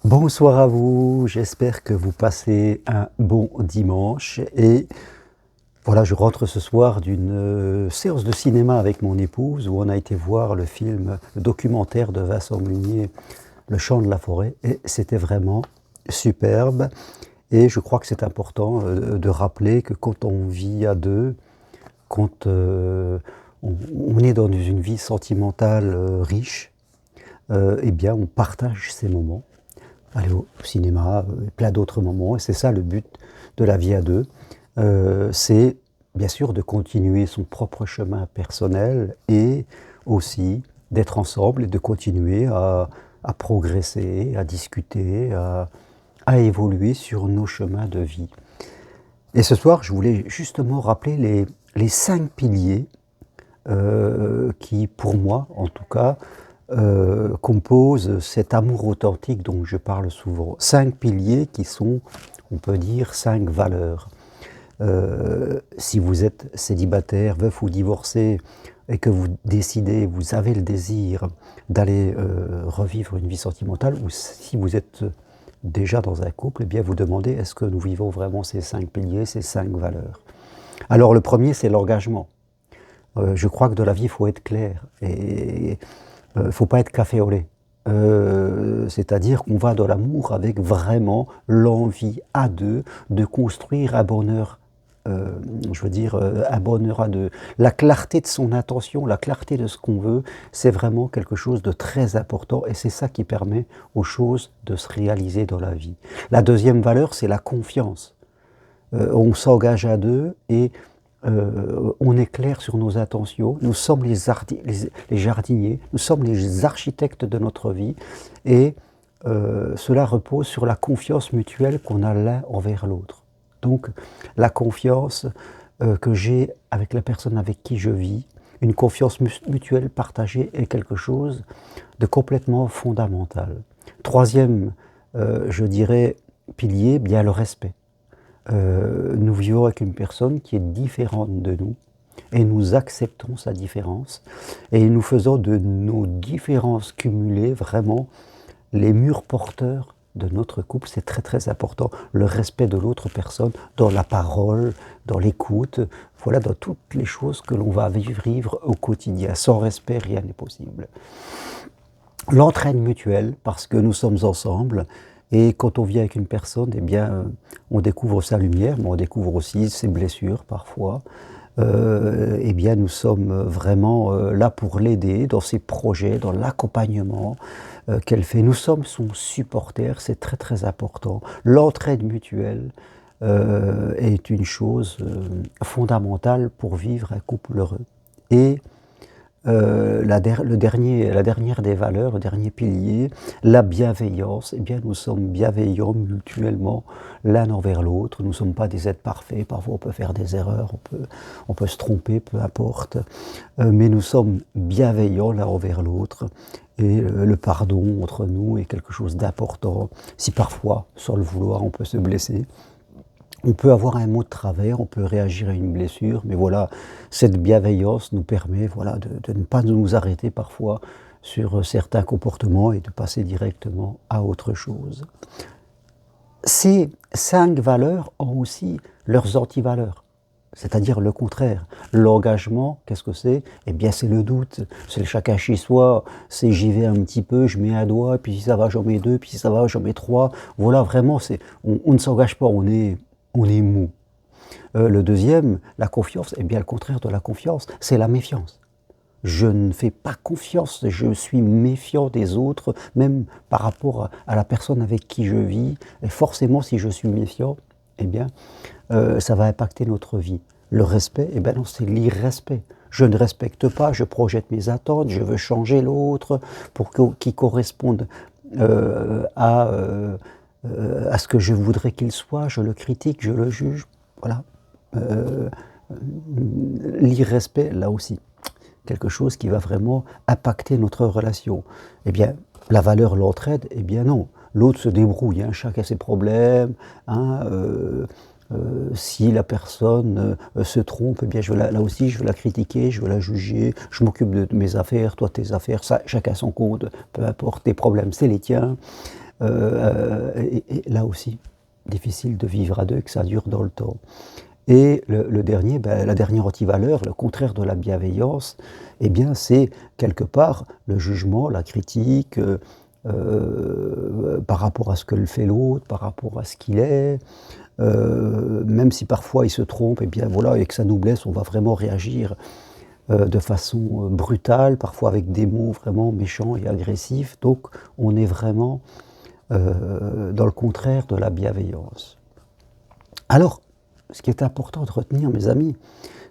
Bonsoir à vous, j'espère que vous passez un bon dimanche et voilà, je rentre ce soir d'une séance de cinéma avec mon épouse où on a été voir le documentaire de Vincent Munier, Le chant de la forêt, et c'était vraiment superbe. Et je crois que c'est important de rappeler que quand on vit à deux, quand on est dans une vie sentimentale riche, eh bien on partage ces moments. Aller au cinéma, et plein d'autres moments, et c'est ça le but de la vie à deux. C'est bien sûr de continuer son propre chemin personnel et aussi d'être ensemble et de continuer à progresser, à discuter, à évoluer sur nos chemins de vie. Et ce soir, je voulais justement rappeler les 5 piliers qui, pour moi en tout cas, composent cet amour authentique dont je parle souvent. 5 piliers qui sont, on peut dire, 5 valeurs. Si vous êtes célibataire, veuf ou divorcé, et que vous décidez, vous avez le désir d'aller revivre une vie sentimentale, ou si vous êtes déjà dans un couple, eh bien vous demandez, est-ce que nous vivons vraiment ces 5 piliers, ces 5 valeurs? Alors le premier, c'est l'engagement. Je crois que dans la vie, il faut être clair, et il ne faut pas être café au lait. C'est-à-dire qu'on va dans l'amour avec vraiment l'envie à deux de construire un bonheur, un bonheur à deux. La clarté de son intention, la clarté de ce qu'on veut, c'est vraiment quelque chose de très important, et c'est ça qui permet aux choses de se réaliser dans la vie. La deuxième valeur, c'est la confiance. On s'engage à deux et on est clair sur nos intentions, nous sommes les jardiniers, nous sommes les architectes de notre vie, et cela repose sur la confiance mutuelle qu'on a l'un envers l'autre. Donc la confiance que j'ai avec la personne avec qui je vis, une confiance mutuelle partagée est quelque chose de complètement fondamental. Troisième, je dirais, pilier, bien le respect. Nous vivons avec une personne qui est différente de nous et nous acceptons sa différence, et nous faisons de nos différences cumulées vraiment les murs porteurs de notre couple. C'est très très important, le respect de l'autre personne dans la parole, dans l'écoute, voilà, dans toutes les choses que l'on va vivre au quotidien. Sans respect, rien n'est possible. L'entraide mutuelle, parce que nous sommes ensemble. Et quand on vit avec une personne, eh bien, on découvre sa lumière, mais on découvre aussi ses blessures parfois. Eh bien, nous sommes vraiment là pour l'aider dans ses projets, dans l'accompagnement qu'elle fait. Nous sommes son supporter, c'est très très important. L'entraide mutuelle est une chose fondamentale pour vivre un couple heureux. Et la dernière des valeurs, le dernier pilier, la bienveillance. Eh bien, nous sommes bienveillants mutuellement l'un envers l'autre. Nous ne sommes pas des êtres parfaits. Parfois, on peut faire des erreurs, on peut se tromper, peu importe. Mais nous sommes bienveillants l'un envers l'autre. Et le pardon entre nous est quelque chose d'important. Si parfois, sans le vouloir, on peut se blesser, on peut avoir un mot de travers, on peut réagir à une blessure, mais voilà, cette bienveillance nous permet, voilà, de ne pas nous arrêter parfois sur certains comportements et de passer directement à autre chose. Ces 5 valeurs ont aussi leurs antivaleurs, c'est-à-dire le contraire. L'engagement, qu'est-ce que c'est? Eh bien, c'est le doute, c'est le chacun chez soi, c'est j'y vais un petit peu, je mets un doigt, puis si ça va, j'en mets 2, puis si ça va, j'en mets 3. Voilà, vraiment, on ne s'engage pas, on est mou. Le deuxième, la confiance, eh bien le contraire de la confiance, c'est la méfiance. Je ne fais pas confiance, je suis méfiant des autres, même par rapport à la personne avec qui je vis. Et forcément, si je suis méfiant, eh bien, ça va impacter notre vie. Le respect, eh bien non, c'est l'irrespect. Je ne respecte pas, je projette mes attentes, je veux changer l'autre pour qu'il corresponde à ce que je voudrais qu'il soit, je le critique, je le juge, voilà. L'irrespect, là aussi, quelque chose qui va vraiment impacter notre relation. Eh bien, la valeur, l'entraide, eh bien non. L'autre se débrouille, hein, chacun ses problèmes, hein, si la personne se trompe, eh bien là aussi je vais la critiquer, je vais la juger, je m'occupe de mes affaires, toi tes affaires, ça, chacun son compte, peu importe, tes problèmes c'est les tiens. Et là aussi, difficile de vivre à deux et que ça dure dans le temps. Et le dernier, la dernière antivaleur, le contraire de la bienveillance, eh bien c'est quelque part le jugement, la critique, par rapport à ce que fait l'autre, par rapport à ce qu'il est. Même si parfois il se trompe, eh bien voilà, et que ça nous blesse, on va vraiment réagir de façon brutale, parfois avec des mots vraiment méchants et agressifs. Donc on est vraiment dans le contraire de la bienveillance. Alors, ce qui est important de retenir, mes amis,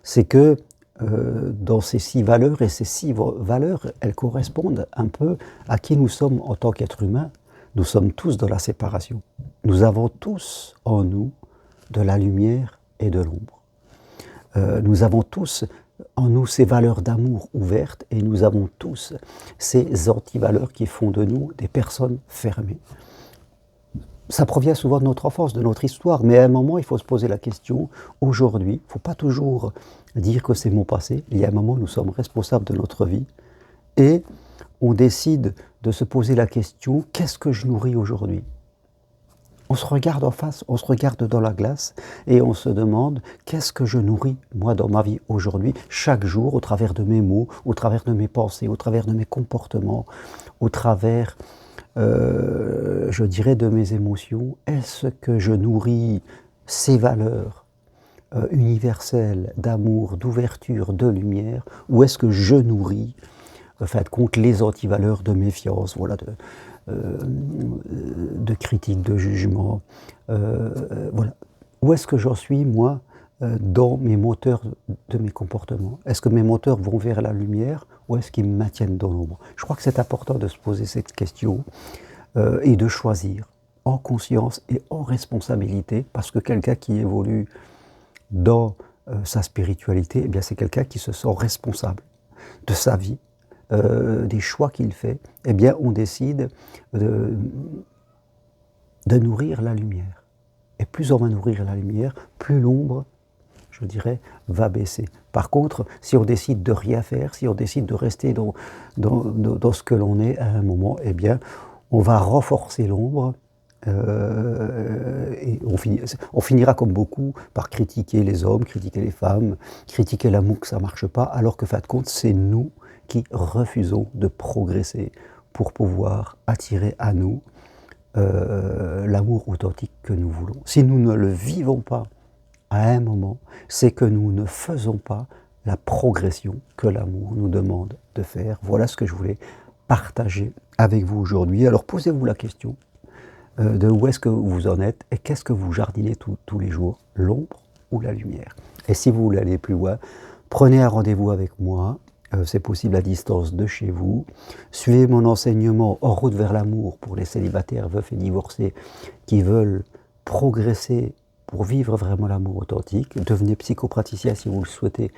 c'est que dans ces 6 valeurs, et ces 6 valeurs, elles correspondent un peu à qui nous sommes en tant qu'êtres humains. Nous sommes tous dans la séparation. Nous avons tous en nous de la lumière et de l'ombre. Nous avons tous en nous ces valeurs d'amour ouvertes et nous avons tous ces antivaleurs qui font de nous des personnes fermées. Ça provient souvent de notre enfance, de notre histoire, mais à un moment, il faut se poser la question, aujourd'hui, il ne faut pas toujours dire que c'est mon passé, il y a un moment, nous sommes responsables de notre vie, et on décide de se poser la question, qu'est-ce que je nourris aujourd'hui? On se regarde en face, on se regarde dans la glace, et on se demande, qu'est-ce que je nourris, moi, dans ma vie aujourd'hui, chaque jour, au travers de mes mots, au travers de mes pensées, au travers de mes comportements, au travers je dirais, de mes émotions. Est-ce que je nourris ces valeurs universelles d'amour, d'ouverture, de lumière, ou est-ce que je nourris, en fin de compte, les antivaleurs de méfiance, voilà, de critique, de jugement, voilà. Où est-ce que j'en suis, moi, dans mes moteurs de mes comportements? Est-ce que mes moteurs vont vers la lumière ou est-ce qu'ils me maintiennent dans l'ombre? Je crois que c'est important de se poser cette question et de choisir en conscience et en responsabilité, parce que quelqu'un qui évolue dans sa spiritualité, eh bien c'est quelqu'un qui se sent responsable de sa vie, des choix qu'il fait. Eh bien on décide de nourrir la lumière. Et plus on va nourrir la lumière, plus l'ombre, je dirais, va baisser. Par contre, si on décide de rien faire, si on décide de rester dans ce que l'on est à un moment, eh bien, on va renforcer l'ombre et on finira comme beaucoup par critiquer les hommes, critiquer les femmes, critiquer l'amour que ça ne marche pas, alors que, fin de compte, c'est nous qui refusons de progresser pour pouvoir attirer à nous l'amour authentique que nous voulons. Si nous ne le vivons pas à un moment, c'est que nous ne faisons pas la progression que l'amour nous demande de faire. Voilà ce que je voulais partager avec vous aujourd'hui. Alors posez-vous la question de où est-ce que vous en êtes et qu'est-ce que vous jardinez tous les jours, l'ombre ou la lumière. Et si vous voulez aller plus loin, prenez un rendez-vous avec moi. C'est possible à distance de chez vous. Suivez mon enseignement En route vers l'amour pour les célibataires, veufs et divorcés qui veulent progresser pour vivre vraiment l'amour authentique. Devenez psychopraticien si vous le souhaitez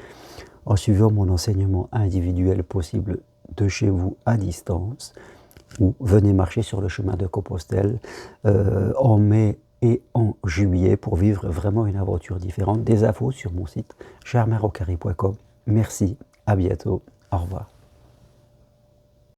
en suivant mon enseignement individuel possible de chez vous à distance, ou venez marcher sur le chemin de Compostelle en mai et en juillet pour vivre vraiment une aventure différente. Des infos sur mon site germainrocari.com. Merci, à bientôt, au revoir.